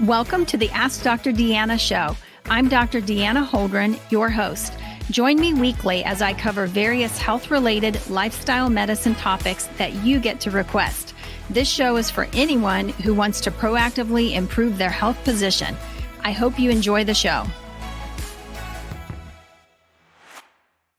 Welcome to the Ask Dr. Deanna show. I'm Dr. Deanna Holdren, your host. Join me weekly as I cover various health-related lifestyle medicine topics that you get to request. This show is for anyone who wants to proactively improve their health position. I hope you enjoy the show.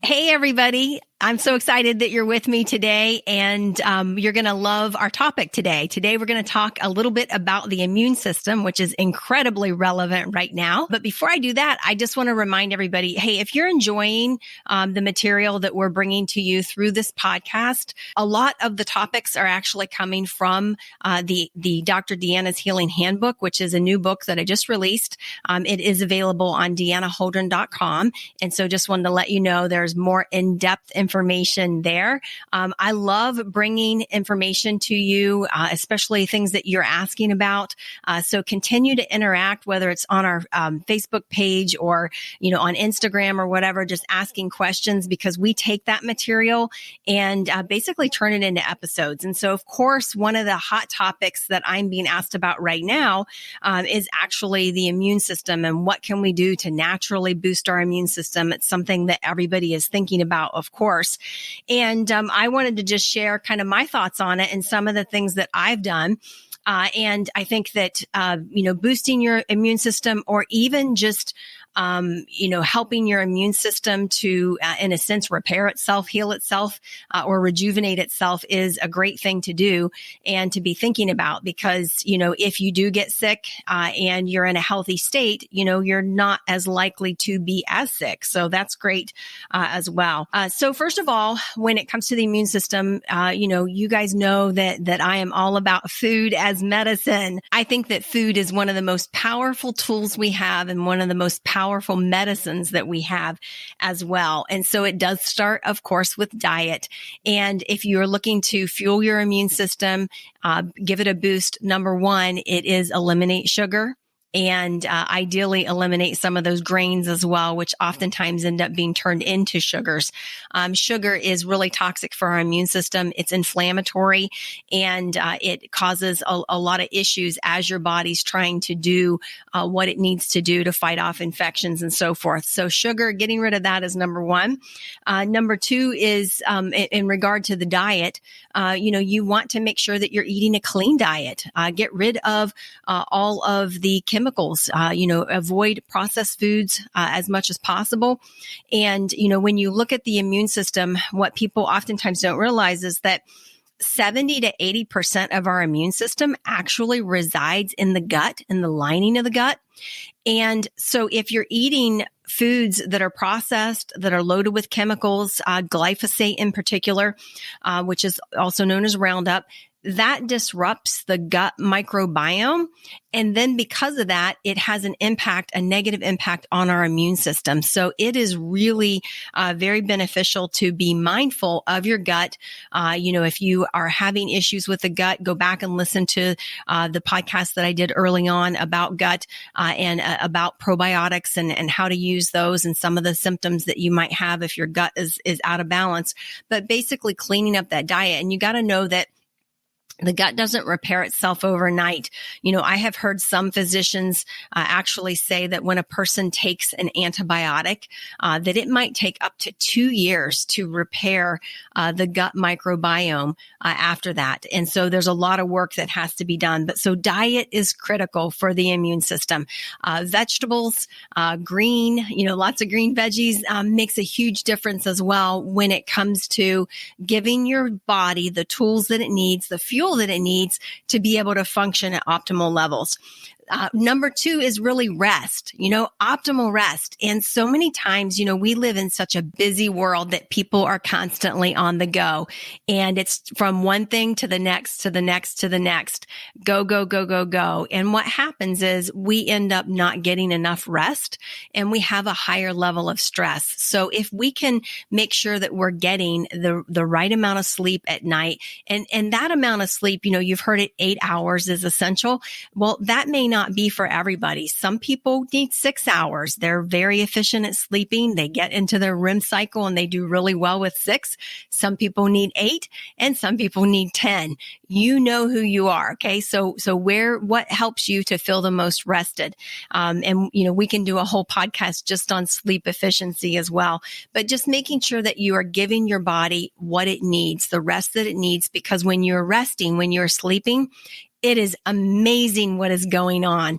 Hey, everybody. I'm so excited that you're with me today, and you're going to love our topic today. Today, we're going to talk a little bit about the immune system, which is incredibly relevant right now. But before I do that, I just want to remind everybody, hey, if you're enjoying the material that we're bringing to you through this podcast, a lot of the topics are actually coming from the Dr. Deanna's Healing Handbook, which is a new book that I just released. It is available on deannaholdren.com. And so just wanted to let you know there's more in-depth information there. I love bringing information to you, especially things that you're asking about. So continue to interact, whether it's on our Facebook page or, on Instagram or whatever, just asking questions, because we take that material and basically turn it into episodes. And so, of course, one of the hot topics that I'm being asked about right now is actually the immune system and what can we do to naturally boost our immune system. It's something that everybody is thinking about, of course. And I wanted to just share kind of my thoughts on it and some of the things that I've done. And I think that, boosting your immune system, or even just, helping your immune system to, in a sense, repair itself, heal itself, or rejuvenate itself, is a great thing to do and to be thinking about, because, if you do get sick, and you're in a healthy state, you're not as likely to be as sick. So that's great, as well. So first of all, when it comes to the immune system, you guys know that I am all about food as medicine. I think that food is one of the most powerful tools we have and one of the most powerful medicines that we have as well. And so it does start, of course, with diet. And if you're looking to fuel your immune system, give it a boost, number one, it is eliminate sugar. And ideally eliminate some of those grains as well, which oftentimes end up being turned into sugars. Sugar is really toxic for our immune system. It's inflammatory, and it causes a lot of issues as your body's trying to do what it needs to do to fight off infections and so forth. So sugar, getting rid of that is number one. Number two is in regard to the diet, you want to make sure that you're eating a clean diet. Get rid of all of the chemicals, avoid processed foods as much as possible. And, when you look at the immune system, what people oftentimes don't realize is that 70 to 80% of our immune system actually resides in the gut, in the lining of the gut. And so if you're eating foods that are processed, that are loaded with chemicals, glyphosate in particular, which is also known as Roundup, that disrupts the gut microbiome. And then because of that, it has a negative impact on our immune system. So it is really very beneficial to be mindful of your gut. If you are having issues with the gut, go back and listen to the podcast that I did early on about gut and about probiotics and how to use those and some of the symptoms that you might have if your gut is out of balance. But basically cleaning up that diet. And you got to know that the gut doesn't repair itself overnight. I have heard some physicians actually say that when a person takes an antibiotic, that it might take up to 2 years to repair the gut microbiome after that. And so there's a lot of work that has to be done. But so diet is critical for the immune system. Vegetables, green, lots of green veggies makes a huge difference as well when it comes to giving your body the tools that it needs, the fuel that it needs to be able to function at optimal levels. Number two is really rest, optimal rest. And so many times, we live in such a busy world that people are constantly on the go, and it's from one thing to the next, to the next, to the next, go, go, go, go, go. And what happens is we end up not getting enough rest, and we have a higher level of stress. So if we can make sure that we're getting the right amount of sleep at night, and that amount of sleep, you've heard it, 8 hours is essential. Well, that may not not be for everybody. Some people need 6 hours. They're very efficient at sleeping. They get into their REM cycle and they do really well with 6. Some people need 8 and some people need 10. You know who you are. Okay. So what helps you to feel the most rested? And we can do a whole podcast just on sleep efficiency as well, but just making sure that you are giving your body what it needs, the rest that it needs, because when you're resting, when you're sleeping, it is amazing what is going on.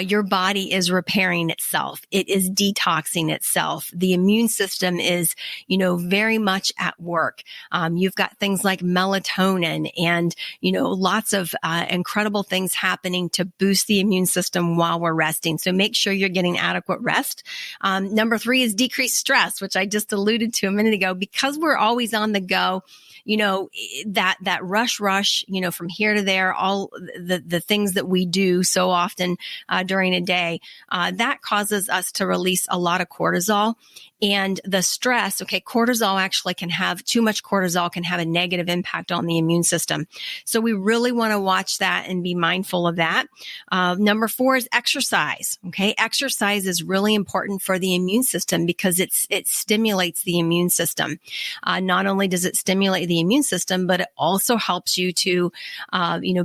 Your body is repairing itself. It is detoxing itself. The immune system is, very much at work. You've got things like melatonin and, lots of incredible things happening to boost the immune system while we're resting. So make sure you're getting adequate rest. Number 3 is decreased stress, which I just alluded to a minute ago. Because we're always on the go, that rush, from here to there, all the things that we do so often during a day, that causes us to release a lot of cortisol. And the stress, cortisol actually too much cortisol can have a negative impact on the immune system. So we really want to watch that and be mindful of that. Number 4 is exercise. Exercise is really important for the immune system because it stimulates the immune system. Not only does it stimulate the immune system, but it also helps you to,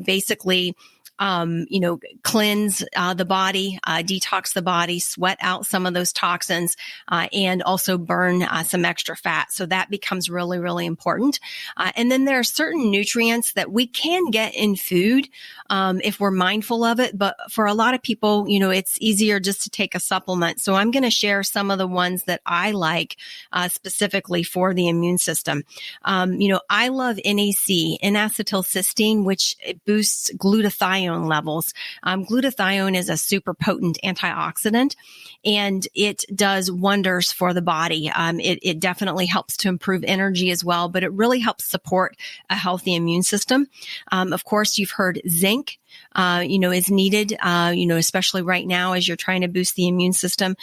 basically cleanse the body, detox the body, sweat out some of those toxins, and also burn some extra fat. So that becomes really, really important. And then there are certain nutrients that we can get in food if we're mindful of it. But for a lot of people, it's easier just to take a supplement. So I'm going to share some of the ones that I like specifically for the immune system. I love NAC, N-acetylcysteine, which it boosts glutathione levels. Glutathione is a super potent antioxidant and it does wonders for the body. It definitely helps to improve energy as well, but it really helps support a healthy immune system. Of course, you've heard zinc. Is needed, especially right now as you're trying to boost the immune system,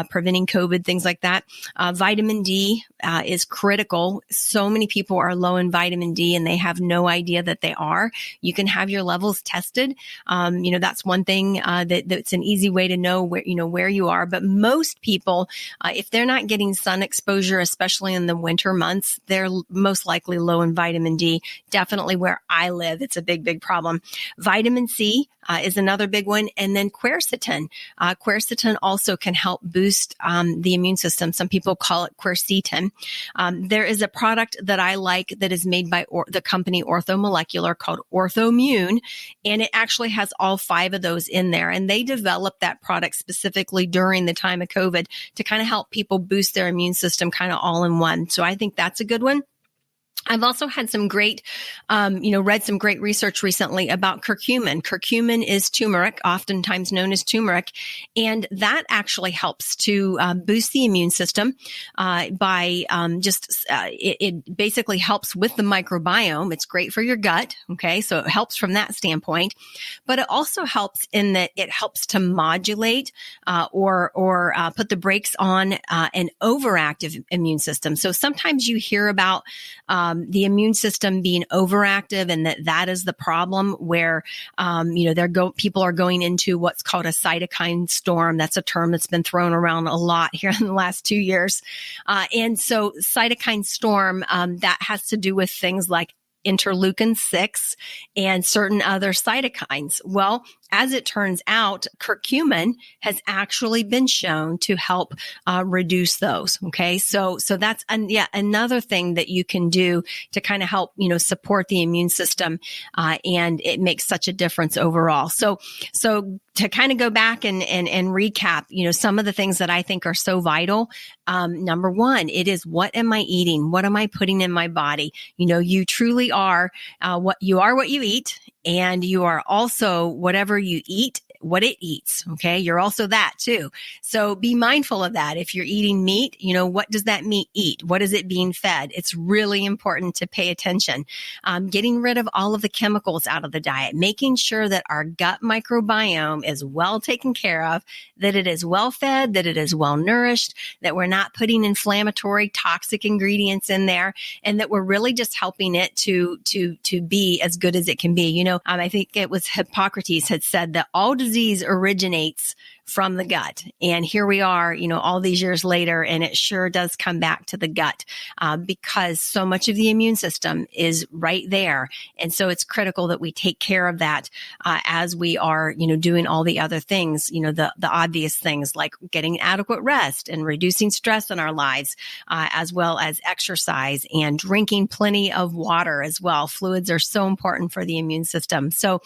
preventing COVID, things like that. Vitamin D is critical. So many people are low in vitamin D and they have no idea that they are. You can have your levels tested. That's one thing that's an easy way to know where you are. But most people, if they're not getting sun exposure, especially in the winter months, they're most likely low in vitamin D. Definitely where I live, it's a big, big problem. Vitamin C is another big one. And then quercetin. Quercetin also can help boost the immune system. Some people call it quercetin. There is a product that I like that is made by the company Orthomolecular called Orthomune, and it actually has all 5 of those in there. And they developed that product specifically during the time of COVID to kind of help people boost their immune system kind of all in one. So I think that's a good one. I've also had some great, read some great research recently about curcumin. Curcumin is turmeric, oftentimes known as turmeric, and that actually helps to boost the immune system by it basically helps with the microbiome. It's great for your gut, so it helps from that standpoint, but it also helps in that it helps to modulate or put the brakes on an overactive immune system. So sometimes you hear about the immune system being overactive and that is the problem where, people are going into what's called a cytokine storm. That's a term that's been thrown around a lot here in the last 2 years. And so cytokine storm, that has to do with things like interleukin 6 and certain other cytokines. Well, as it turns out, curcumin has actually been shown to help reduce those. So that's another thing that you can do to kind of help support the immune system, and it makes such a difference overall. So to kind of go back and recap, some of the things that I think are so vital. Number 1, it is what am I eating? What am I putting in my body? You truly are what you eat, and you are also whatever you eat, what it eats. You're also that too. So be mindful of that. If you're eating meat, what does that meat eat? What is it being fed? It's really important to pay attention. Getting rid of all of the chemicals out of the diet, making sure that our gut microbiome is well taken care of, that it is well fed, that it is well nourished, that we're not putting inflammatory, toxic ingredients in there, and that we're really just helping it to be as good as it can be. I think it was Hippocrates had said that all disease disease originates from the gut. And here we are, all these years later, and it sure does come back to the gut because so much of the immune system is right there. And so it's critical that we take care of that as we are, doing all the other things, the obvious things like getting adequate rest and reducing stress in our lives, as well as exercise and drinking plenty of water as well. Fluids are so important for the immune system. So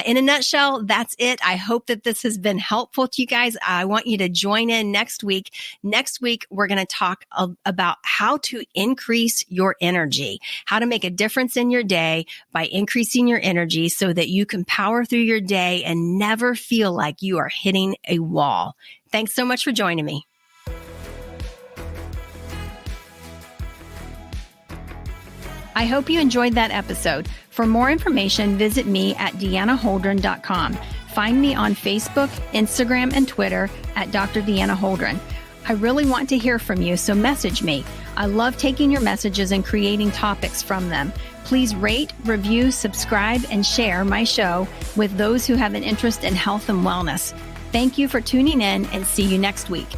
in a nutshell, that's it. I hope that this has been helpful to you guys. I want you to join in next week. Next week, we're going to talk about how to increase your energy, how to make a difference in your day by increasing your energy so that you can power through your day and never feel like you are hitting a wall. Thanks so much for joining me. I hope you enjoyed that episode. For more information, visit me at deannaholdren.com. Find me on Facebook, Instagram, and Twitter at Dr. Deanna Holdren. I really want to hear from you, so message me. I love taking your messages and creating topics from them. Please rate, review, subscribe, and share my show with those who have an interest in health and wellness. Thank you for tuning in, and see you next week.